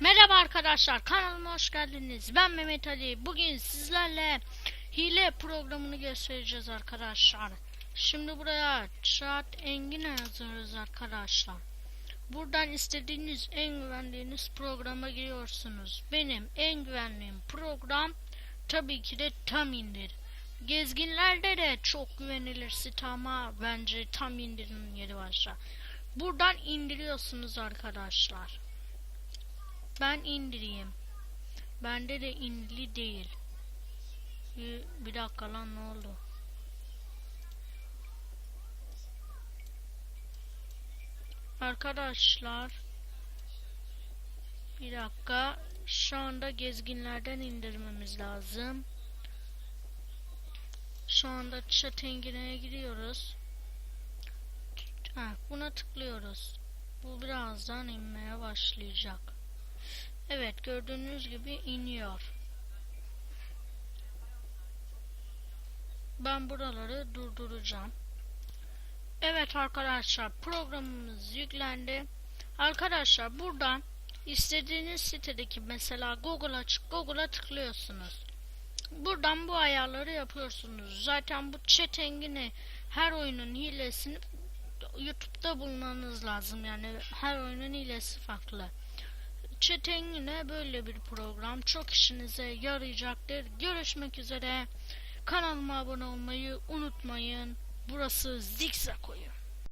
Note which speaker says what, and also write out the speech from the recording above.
Speaker 1: Merhaba arkadaşlar, kanalıma hoş geldiniz. Ben Mehmet Ali. Bugün sizlerle hile programını göstereceğiz arkadaşlar. Şimdi buraya chat Engi'ne yazıyoruz arkadaşlar. Buradan istediğiniz en güvendiğiniz programa giriyorsunuz. Benim en güvendiğim program tabii ki de tam indir. Gezginlerde de çok güvenilir site ama bence tam indirin yeri başlar. Buradan indiriyorsunuz arkadaşlar. Ben indireyim. Bende de indili değil. Bir dakika lan, ne oldu? Arkadaşlar bir dakika. Şu anda gezginlerden indirmemiz lazım. Şu anda chat engine'e giriyoruz. Buna tıklıyoruz. Bu birazdan inmeye başlayacak. Evet, gördüğünüz gibi iniyor. Ben buraları durduracağım. Evet arkadaşlar, programımız yüklendi. Arkadaşlar buradan istediğiniz sitedeki, mesela Google açık, Google'a tıklıyorsunuz. Buradan bu ayarları yapıyorsunuz. Zaten bu chat engine her oyunun hilesini YouTube'da bulmanız lazım. Yani her oyunun hilesi farklı. Chat engine böyle bir program, çok işinize yarayacaktır. Görüşmek üzere. Kanalıma abone olmayı unutmayın. Burası Zikzak Oyun.